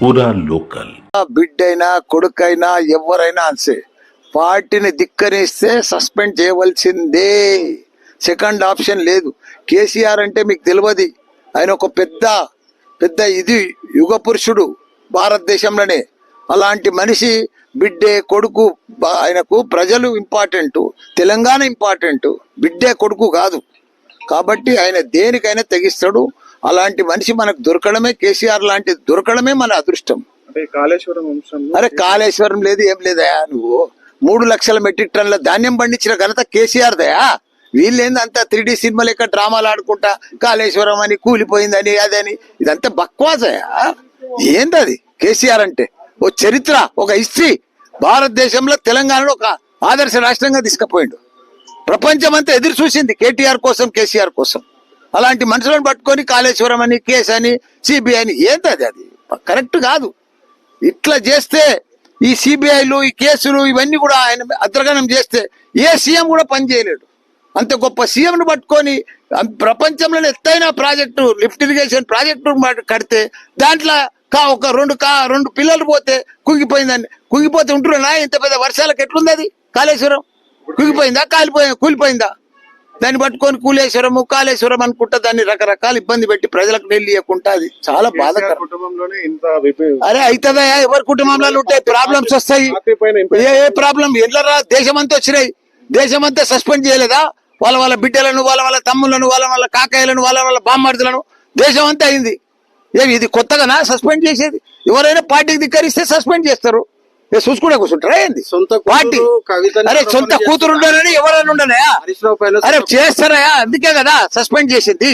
పూరా లోకల్. బిడ్డైనా కొడుకైనా ఎవరైనా అంతే పార్టీని ధిక్కరిస్తే సస్పెండ్ చేయవలసిందే. సెకండ్ ఆప్షన్ లేదు. కేసీఆర్ అంటే మీకు తెలియదు, ఆయన ఒక పెద్ద పెద్ద ఇది యుగ పురుషుడు భారతదేశంలోనే. అలాంటి మనిషి బిడ్డే కొడుకు ఆయనకు ప్రజలు ఇంపార్టెంట్, తెలంగాణ ఇంపార్టెంట్, బిడ్డే కొడుకు కాదు. కాబట్టి ఆయన దేనికైనా తెగిస్తాడు. అలాంటి మనిషి మనకు దొరకడమే, కేసీఆర్ లాంటి దొరకడమే మన అదృష్టం. అరే కాళేశ్వరం లేదు ఏం లేదయా, నువ్వు 3 లక్షల మెట్రిక్ టన్నుల ధాన్యం పండించిన ఘనత కేసీఆర్ దయా. వీళ్ళేంది అంతా 3D సినిమా లెక్క డ్రామాలు ఆడుకుంటా కాళేశ్వరం అని కూలిపోయిందని అదని, ఇదంతా బక్వాసయా. ఏందది కేసీఆర్ అంటే? ఓ చరిత్ర, ఒక హిస్టరీ. భారతదేశంలో తెలంగాణలో ఒక ఆదర్శ రాష్ట్రంగా తీసుకుపోయిండు. ప్రపంచం అంతా ఎదురు చూసింది కేటీఆర్ కోసం, కేసీఆర్ కోసం. అలాంటి మనుషులను పట్టుకొని కాళేశ్వరం అని, కేసు అని, సిబిఐ అని, ఏంటది? అది కరెక్ట్ కాదు. ఇట్లా చేస్తే ఈ సిబిఐలు, ఈ కేసులు ఇవన్నీ కూడా ఆయన అద్రగణం చేస్తే ఏ సీఎం కూడా పని చేయలేడు. అంత గొప్ప సీఎంను పట్టుకొని ప్రపంచంలోనే ఎత్తైన ప్రాజెక్టు, లిఫ్ట్ ఇరిగేషన్ ప్రాజెక్టు కడితే దాంట్లో ఒక రెండు పిల్లలు పోతే కుంగిపోతే ఉంటున్నా. ఇంత పెద్ద వర్షాలకు ఎట్లుంది అది? కాళేశ్వరం కుంగిపోయిందా? కూలిపోయిందా? దాన్ని పట్టుకొని కాళేశ్వరం అనుకుంటా దాన్ని రకరకాల ఇబ్బంది పెట్టి ప్రజలకు నీళ్ళు ఇవ్వకుండా, అది చాలా బాధాకరం. అరే అవుతుందా? ఎవరి కుటుంబంలో ఉంటాయి ప్రాబ్లమ్స్, వస్తాయి. ఏ ప్రాబ్లం ఎట్లరా? దేశమంతా వచ్చినాయి, దేశమంతా సస్పెండ్ చేయలేదా? వాళ్ళ బిడ్డలను, వాళ్ళ తమ్ములను, వాళ్ళ కాకాయలను, వాళ్ళ బామ్మర్దులను, దేశం అంతా అయింది. ఇది కొత్తగానా సస్పెండ్ చేసేది? ఎవరైనా పార్టీకి ధిక్కరిస్తే సస్పెండ్ చేస్తారు. చూసుకుంటే కూర్చుంటారా ఏంది? పార్టీ అరే సొంత కూతురు ఉండనని ఎవరైనా ఉండనయా? అరే చేస్తారయా, అందుకే కదా సస్పెండ్ చేసింది.